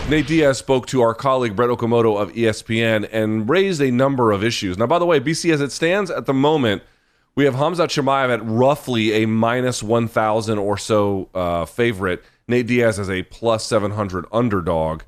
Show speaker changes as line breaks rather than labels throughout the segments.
Nate Diaz spoke to our colleague Brett Okamoto of ESPN and raised a number of issues. Now, by the way, BC, as it stands at the moment, we have Khamzat Chimaev at roughly a minus 1,000 or so favorite. Nate Diaz as a plus 700 underdog.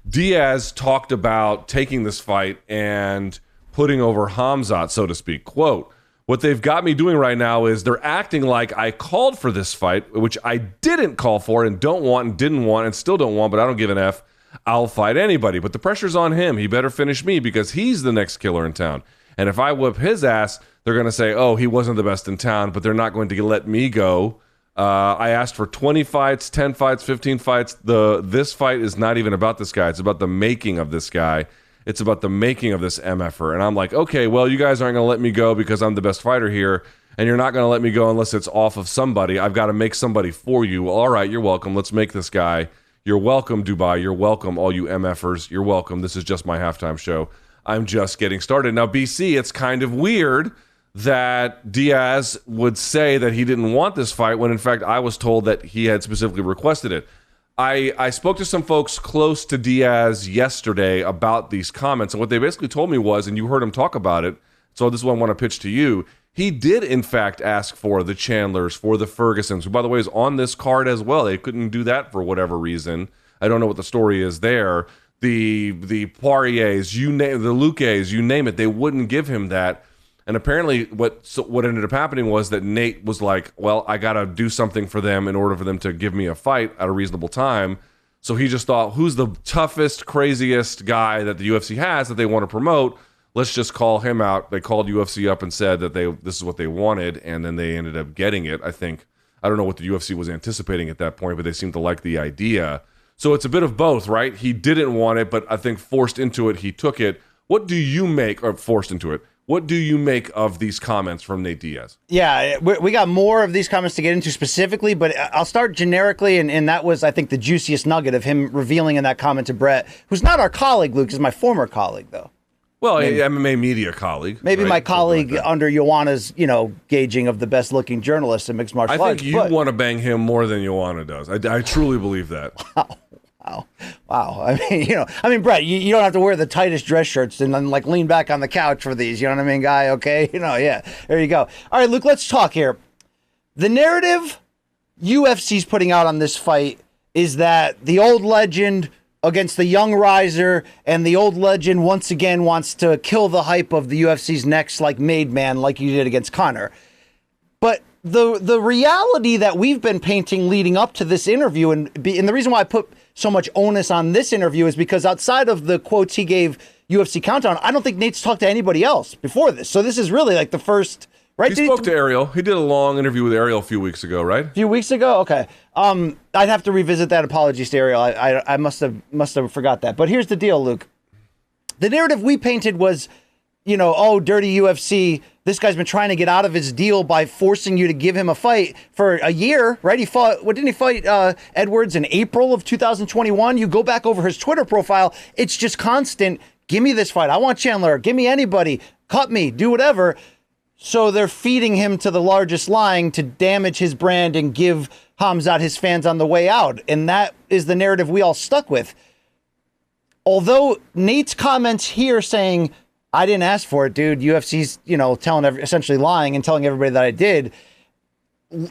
Diaz talked about taking this fight and putting over Khamzat, so to speak. Quote, "What they've got me doing right now is they're acting like I called for this fight, which I didn't call for and don't want and didn't want and still don't want, but I don't give an F. I'll fight anybody. But the pressure's on him. He better finish me because he's the next killer in town. And if I whip his ass, they're going to say, oh, he wasn't the best in town, but they're not going to let me go. I asked for 20 fights, 10 fights, 15 fights. This fight is not even about this guy. It's about the making of this guy. It's about the making of this MFer." And I'm like, okay, well, you guys aren't going to let me go because I'm the best fighter here, and you're not going to let me go unless it's off of somebody. I've got to make somebody for you. All right, you're welcome. Let's make this guy. You're welcome, Dubai. You're welcome, all you MFers. You're welcome. This is just my halftime show. I'm just getting started. Now, BC, it's kind of weird that Diaz would say that he didn't want this fight when, in fact, I was told that he had specifically requested it. I spoke to some folks close to Diaz yesterday about these comments, and what they basically told me was, and you heard him talk about it, so this is what I want to pitch to you, he did, in fact, ask for the Chandlers, for the Fergusons, who, by the way, is on this card as well. They couldn't do that for whatever reason. I don't know what the story is there. The Poiriers, the Luques, you name it, they wouldn't give him that. And apparently what ended up happening was that Nate was like, well, I got to do something for them in order for them to give me a fight at a reasonable time. So he just thought, who's the toughest, craziest guy that the UFC has that they want to promote? Let's just call him out. They called UFC up and said that this is what they wanted, and then they ended up getting it. I don't know what the UFC was anticipating at that point, but they seemed to like the idea. So it's a bit of both, right? He didn't want it, but I think forced into it, he took it. What do you make, or forced into it? What do you make of these comments from Nate Diaz?
Yeah, we got more of these comments to get into specifically, but I'll start generically, and that was, I think, the juiciest nugget of him revealing in that comment to Brett, who's not our colleague, Luke, is my former colleague, though.
Well, maybe, MMA media colleague.
Maybe right? My colleague under Joanna's, gauging of the best-looking journalist in mixed martial arts.
I think you want to bang him more than Joanna does. I truly believe that. Wow. I mean, Brett, you don't have to wear the tightest dress shirts and then lean back on the couch for these. You know what I mean, guy? Okay. Yeah. There you go. All right, Luke, let's talk here. The narrative UFC's putting out on this fight is that the old legend against the young riser, and the old legend once again wants to kill the hype of the UFC's next made man like you did against Conor. But the reality that we've been painting leading up to this interview, and the reason why I put so much onus on this interview is because outside of the quotes he gave UFC Countdown, I don't think Nate's talked to anybody else before this. So this is really the first, right? He spoke to Ariel. He did a long interview with Ariel a few weeks ago, right?
A few weeks ago? Okay. I'd have to revisit that. Apologies to Ariel. I must have forgot that. But here's the deal, Luke. The narrative we painted was, dirty UFC. This guy's been trying to get out of his deal by forcing you to give him a fight for a year, right? Didn't he fight Edwards in April of 2021? You go back over his Twitter profile. It's just constant. Give me this fight. I want Chandler. Give me anybody. Cut me. Do whatever. So they're feeding him to the largest lying to damage his brand and give Khamzat his fans on the way out. And that is the narrative we all stuck with. Although Nate's comments here saying, I didn't ask for it, dude. UFC's, essentially lying and telling everybody that I did,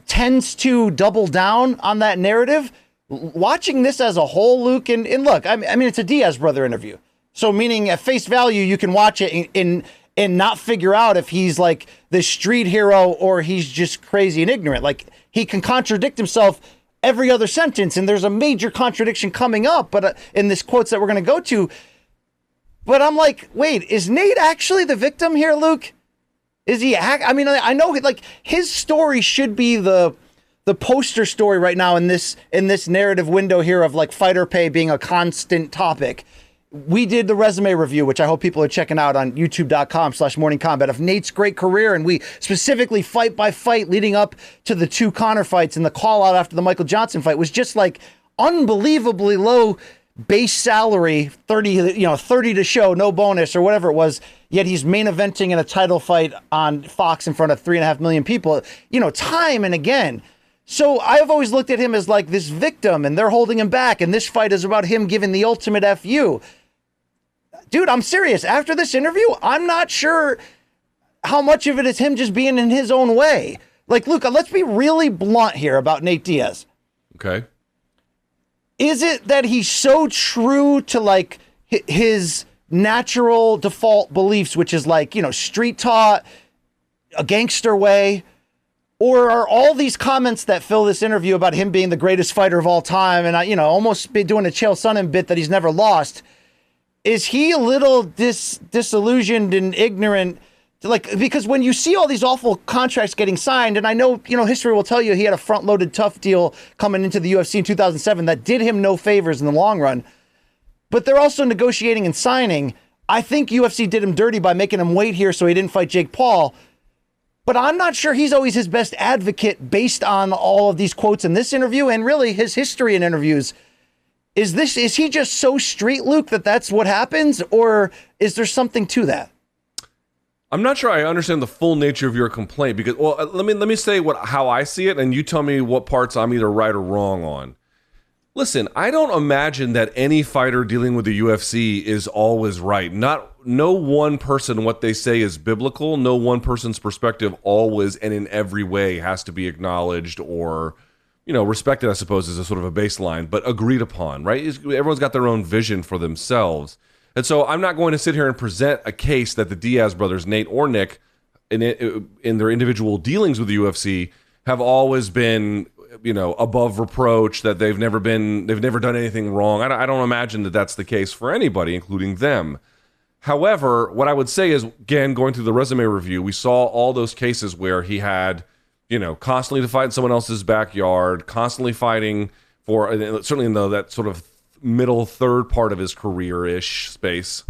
tends to double down on that narrative. Watching this as a whole, Luke, and look, I mean, it's a Diaz brother interview. So meaning at face value, you can watch it and not figure out if he's the street hero or he's just crazy and ignorant. He can contradict himself every other sentence, and there's a major contradiction coming up, but in this quotes that we're going to go to. But I'm wait, is Nate actually the victim here, Luke? Is he? I mean, I know his story should be the poster story right now in this narrative window here of fighter pay being a constant topic. We did the resume review, which I hope people are checking out on youtube.com/morningcombat of Nate's great career. And we specifically fight by fight leading up to the two Conor fights, and the call out after the Michael Johnson fight was just unbelievably low base salary, 30 to show, no bonus or whatever it was. Yet he's main eventing in a title fight on Fox in front of 3.5 million people, time and again. So I've always looked at him as like this victim, and they're holding him back, and this fight is about him giving the ultimate FU. Dude, I'm serious. After this interview, I'm not sure how much of it is him just being in his own way. Like, Luca, let's be really blunt here about Nate Diaz.
Okay.
Is it that he's so true to like his natural default beliefs, which is like, street taught, a gangster way? Or are all these comments that fill this interview about him being the greatest fighter of all time and, almost be doing a Chael Sonnen bit that he's never lost? Is he a little disillusioned and ignorant? Because when you see all these awful contracts getting signed, and I know, history will tell you he had a front-loaded tough deal coming into the UFC in 2007 that did him no favors in the long run. But they're also negotiating and signing. I think UFC did him dirty by making him wait here so he didn't fight Jake Paul. But I'm not sure he's always his best advocate based on all of these quotes in this interview and really his history in interviews. Is he just so street, Luke, that that's what happens? Or is there something to that?
I'm not sure I understand the full nature of your complaint because, well, let me say how I see it, and you tell me what parts I'm either right or wrong on. Listen, I don't imagine that any fighter dealing with the UFC is always right. No one person, what they say is biblical. No one person's perspective always and in every way has to be acknowledged or, respected, I suppose, is a sort of a baseline, but agreed upon, right? Everyone's got their own vision for themselves. And so I'm not going to sit here and present a case that the Diaz brothers, Nate or Nick, in their individual dealings with the UFC have always been, above reproach, that they've never done anything wrong. I don't imagine that that's the case for anybody, including them. However, what I would say is, again, going through the resume review, we saw all those cases where he had, constantly to fight in someone else's backyard, constantly fighting for, certainly in that sort of middle third part of his career-ish space.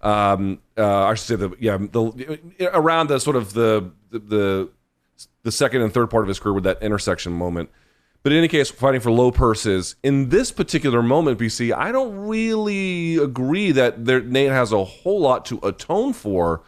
I should say around the sort of the second and third part of his career with that intersection moment. But in any case, fighting for low purses. In this particular moment, BC, I don't really agree that Nate has a whole lot to atone for,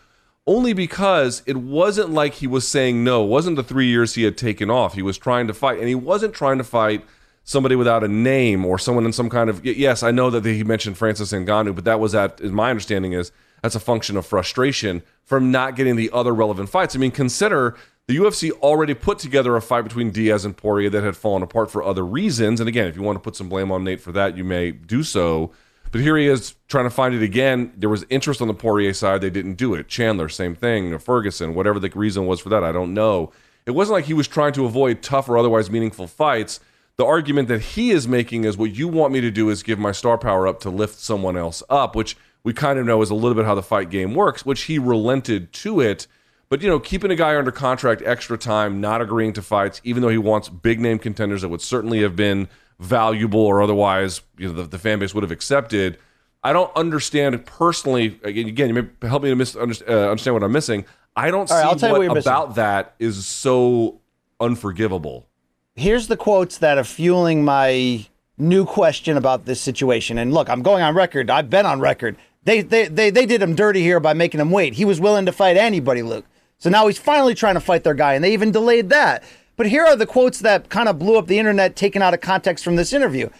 only because it wasn't like he was saying no. It wasn't the 3 years he had taken off. He was trying to fight, and he wasn't trying to fight somebody without a name or someone in some kind of... Yes, I know that he mentioned Francis Ngannou, but that was my understanding is that's a function of frustration from not getting the other relevant fights. I mean, consider... The UFC already put together a fight between Diaz and Poirier that had fallen apart for other reasons. And again, if you want to put some blame on Nate for that, you may do so. But here he is trying to find it again. There was interest on the Poirier side. They didn't do it. Chandler, same thing. Ferguson, whatever the reason was for that, I don't know. It wasn't like he was trying to avoid tough or otherwise meaningful fights. The argument that he is making is what you want me to do is give my star power up to lift someone else up, which we kind of know is a little bit how the fight game works, which he relented to it. But, keeping a guy under contract extra time, not agreeing to fights, even though he wants big-name contenders that would certainly have been valuable or otherwise the fan base would have accepted, I don't understand personally. Again, you may help me to understand what I'm missing. I don't see what about that is so unforgivable.
Here's the quotes that are fueling my new question about this situation. And look, I'm going on record. I've been on record. They did him dirty here by making him wait. He was willing to fight anybody, Luke. So now he's finally trying to fight their guy, and they even delayed that. But here are the quotes that kind of blew up the internet, taken out of context from this interview.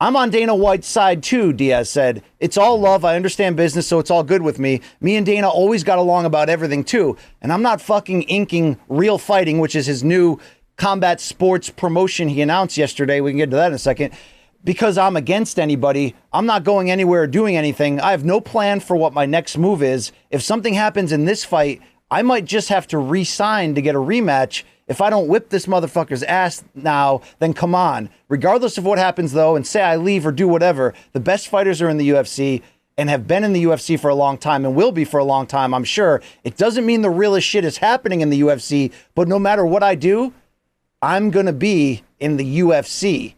I'm on Dana White's side too, Diaz said. It's all love. I understand business, so it's all good with me. Me and Dana always got along about everything too. And I'm not fucking inking Real Fighting, which is his new combat sports promotion he announced yesterday. We can get to that in a second. Because I'm against anybody. I'm not going anywhere or doing anything. I have no plan for what my next move is. If something happens in this fight, I might just have to re-sign to get a rematch. If I don't whip this motherfucker's ass now, then come on. Regardless of what happens, though, and say I leave or do whatever, the best fighters are in the UFC and have been in the UFC for a long time and will be for a long time, I'm sure. It doesn't mean the realest shit is happening in the UFC, but no matter what I do, I'm going to be in the UFC.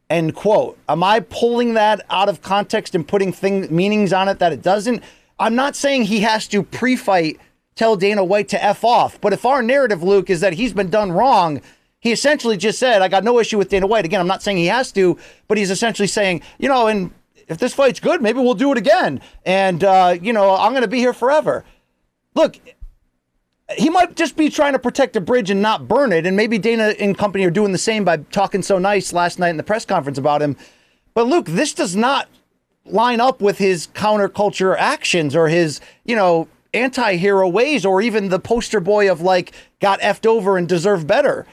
End quote. Am I pulling that out of context and putting meanings on it that it doesn't? I'm not saying he has to pre-fight tell Dana White to F off. But if our narrative, Luke, is that he's been done wrong, he essentially just said, I got no issue with Dana White. Again, I'm not saying he has to, but he's essentially saying, and if this fight's good, maybe we'll do it again. And, I'm going to be here forever. Look, he might just be trying to protect a bridge and not burn it. And maybe Dana and company are doing the same by talking so nice last night in the press conference about him. But Luke, this does not line up with his counterculture actions or his, anti-hero ways, or even the poster boy of got effed over and deserve better.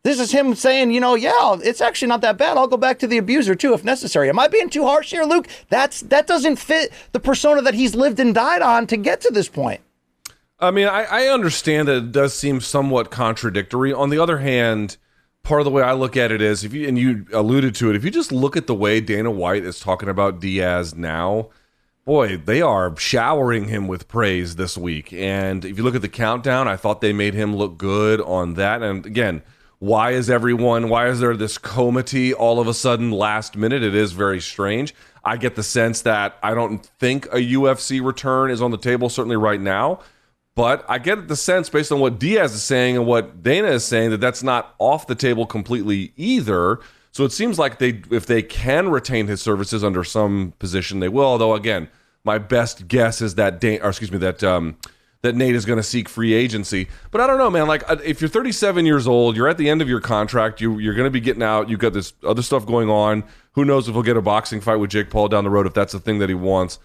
This is him saying, it's actually not that bad. I'll go back to the abuser too if necessary. Am I being too harsh here, Luke? That doesn't fit the persona that he's lived and died on to get to this point.
I mean, I understand that it does seem somewhat contradictory. On the other hand, part of the way I look at it is, you alluded to it, if you just look at the way Dana White is talking about Diaz now, boy, they are showering him with praise this week. And if you look at the countdown, I thought they made him look good on that. And again, why is there this comity all of a sudden last minute? It is very strange. I get the sense that I don't think a UFC return is on the table, certainly right now. But I get the sense, based on what Diaz is saying and what Dana is saying, that that's not off the table completely either. So it seems like if they can retain his services under some position, they will. Although, again, my best guess is that that Nate is going to seek free agency. But I don't know, man. If you're 37 years old, you're at the end of your contract, you're going to be getting out, you've got this other stuff going on. Who knows if he'll get a boxing fight with Jake Paul down the road, if that's the thing that he wants.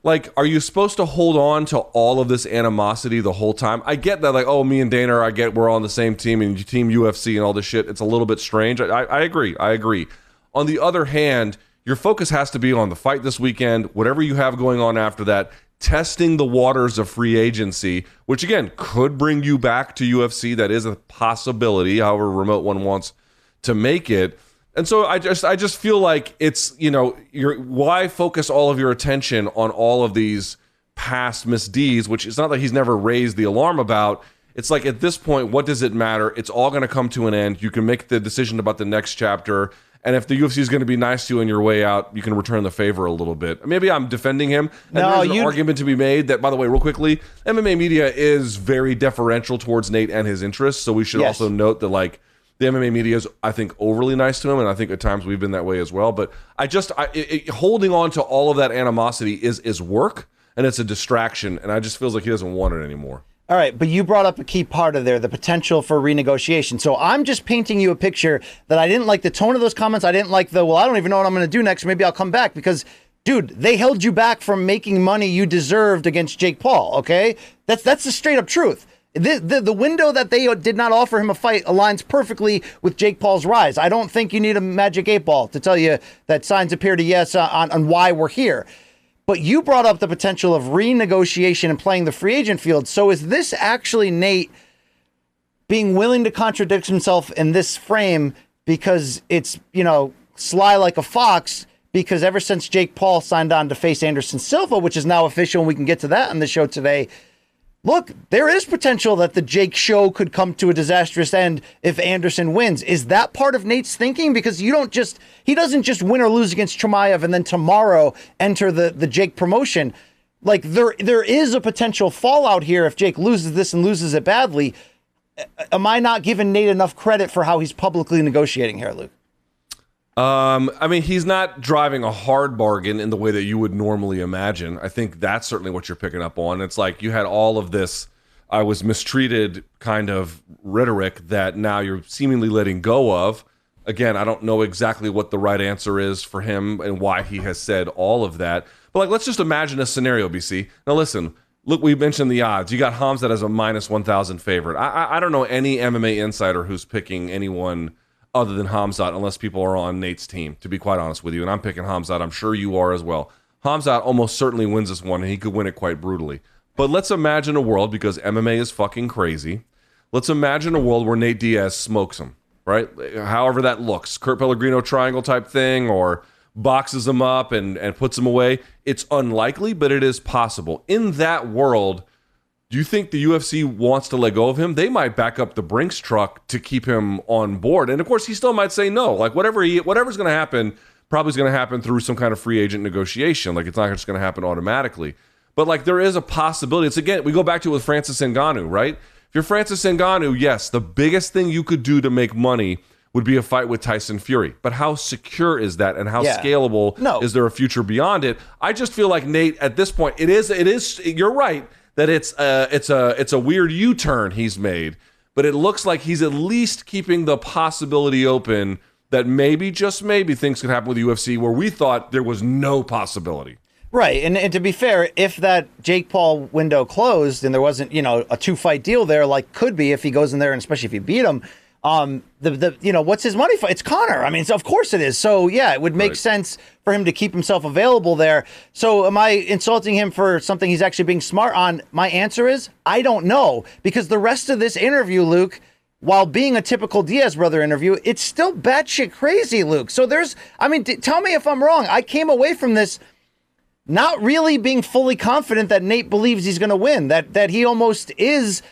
Are you supposed to hold on to all of this animosity the whole time? I get that, me and Dana, we're on the same team and you team UFC and all this shit. It's a little bit strange. I agree. On the other hand, your focus has to be on the fight this weekend, whatever you have going on after that, testing the waters of free agency, which again could bring you back to UFC. That is a possibility, however remote one wants to make it. And so I just feel like it's, why focus all of your attention on all of these past misdeeds, which it's not that he's never raised the alarm about. It's like, at this point, what does it matter? It's all going to come to an end. You can make the decision about the next chapter. And if the UFC is going to be nice to you on your way out, you can return the favor a little bit. Maybe I'm defending him. And there's an argument to be made that, by the way, real quickly, MMA media is very deferential towards Nate and his interests. So we should also note that, the MMA media is, I think, overly nice to him, and I think at times we've been that way as well. But holding on to all of that animosity is work, and it's a distraction, and I just feels like he doesn't want it anymore.
All right, but you brought up a key part of there, the potential for renegotiation. So I'm just painting you a picture that I didn't like the tone of those comments. I didn't like I don't even know what I'm going to do next. Maybe I'll come back because, dude, they held you back from making money you deserved against Jake Paul, okay? That's the straight up truth. The window that they did not offer him a fight aligns perfectly with Jake Paul's rise. I don't think you need a magic 8-ball to tell you that signs appear to yes on why we're here. But you brought up the potential of renegotiation and playing the free agent field. So is this actually Nate being willing to contradict himself in this frame because it's, sly like a fox? Because ever since Jake Paul signed on to face Anderson Silva, which is now official, and we can get to that on the show today, look, there is potential that the Jake show could come to a disastrous end if Anderson wins. Is that part of Nate's thinking? Because he doesn't just win or lose against Chimaev and then tomorrow enter the Jake promotion. There is a potential fallout here if Jake loses this and loses it badly. Am I not giving Nate enough credit for how he's publicly negotiating here, Luke?
He's not driving a hard bargain in the way that you would normally imagine. I think that's certainly what you're picking up on. It's like you had all of this I was mistreated kind of rhetoric that now you're seemingly letting go of. Again, I don't know exactly what the right answer is for him and why he has said all of that. But let's just imagine a scenario, BC. Now listen, look, we mentioned the odds. You got Khamzat as a minus 1,000 favorite. I don't know any MMA insider who's picking anyone other than Khamzat, unless people are on Nate's team, to be quite honest with you. And I'm picking Khamzat. I'm sure you are as well. Khamzat almost certainly wins this one, and he could win it quite brutally. But let's imagine a world, because MMA is fucking crazy, let's imagine a world where Nate Diaz smokes him, right? However that looks. Kurt Pellegrino triangle type thing, or boxes him up and puts him away. It's unlikely, but it is possible. In that world, do you think the UFC wants to let go of him? They might back up the Brinks truck to keep him on board. And of course, he still might say no. Whatever's going to happen, probably is going to happen through some kind of free agent negotiation. It's not just going to happen automatically. But there is a possibility. It's again, we go back to it with Francis Ngannou, right? If you're Francis Ngannou, yes, the biggest thing you could do to make money would be a fight with Tyson Fury. But how secure is that, and how scalable is there a future beyond it? I just feel like Nate, at this point, it is. You're right. that it's a weird U-turn he's made, but it looks like he's at least keeping the possibility open that maybe, just maybe, things could happen with the UFC where we thought there was no possibility.
Right, and to be fair, if that Jake Paul window closed and there wasn't, a 2-fight deal there, like could be if he goes in there, and especially if he beat him, what's his money fight? It's Conor. I mean, so of course it is. So yeah, it would make sense for him to keep himself available there. So am I insulting him for something he's actually being smart on? My answer is I don't know, because the rest of this interview, Luke, while being a typical Diaz brother interview, it's still batshit crazy, Luke. So tell me if I'm wrong. I came away from this not really being fully confident that Nate believes he's going to win, that he almost is,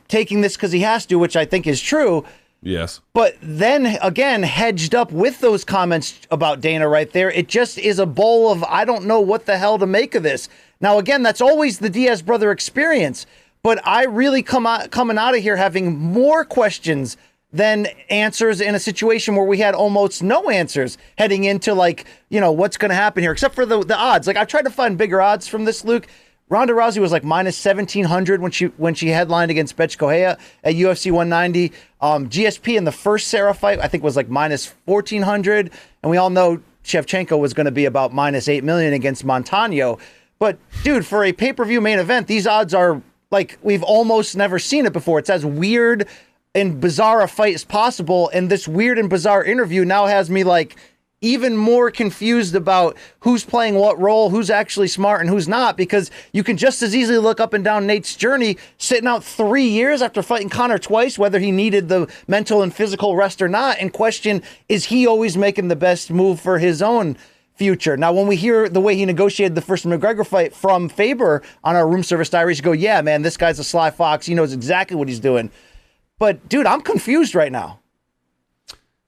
taking this because he has to, which I think is true.
Yes.
But then again, hedged up with those comments about Dana right there, it just is a bowl of, I don't know what the hell to make of this. Now, again, that's always the Diaz brother experience, but I really coming out of here having more questions than answers in a situation where we had almost no answers heading into what's going to happen here, except for the odds. Like, I've tried to find bigger odds from this, Luke. Ronda Rousey was like minus 1,700 when she headlined against Bethe Correia at UFC 190. GSP in the first Sarah fight, I think, was like minus 1,400. And we all know Shevchenko was going to be about minus 8 million against Montano. But, dude, for a pay-per-view main event, these odds are like we've almost never seen it before. It's as weird and bizarre a fight as possible, and this weird and bizarre interview now has me like even more confused about who's playing what role, who's actually smart and who's not, because you can just as easily look up and down Nate's journey, sitting out 3 years after fighting Conor twice, whether he needed the mental and physical rest or not, and question, is he always making the best move for his own future? Now, when we hear the way he negotiated the first McGregor fight from Faber on our room service diaries, you go, yeah, man, this guy's a sly fox. He knows exactly what he's doing. But, dude, I'm confused right now.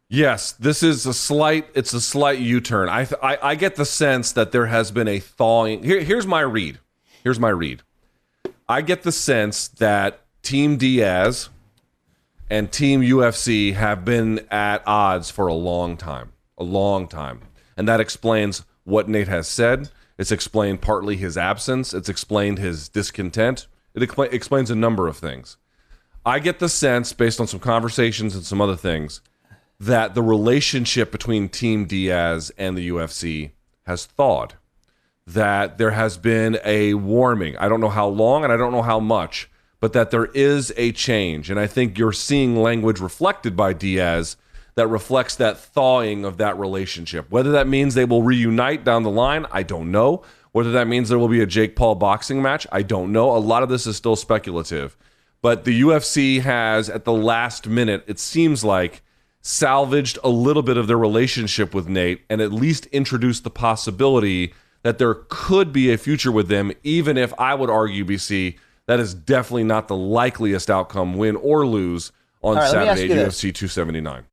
Yes, this is a slight U-turn. I get the sense that there has been a thawing. Here's my read. I get the sense that Team Diaz and Team UFC have been at odds for a long time. And that explains what Nate has said. It's explained partly his absence. It's explained his discontent. It explains a number of things. I get the sense, based on some conversations and some other things, that the relationship between Team Diaz and the UFC has thawed. That there has been a warming. I don't know how long and I don't know how much, but that there is a change. And I think you're seeing language reflected by Diaz that reflects that thawing of that relationship. Whether that means they will reunite down the line, I don't know. Whether that means there will be a Jake Paul boxing match, I don't know. A lot of this is still speculative. But the UFC has, at the last minute, it seems like, salvaged a little bit of their relationship with Nate and at least introduced the possibility that there could be a future with them, even if I would argue, BC, that is definitely not the likeliest outcome, win or lose, on Saturday at UFC 279.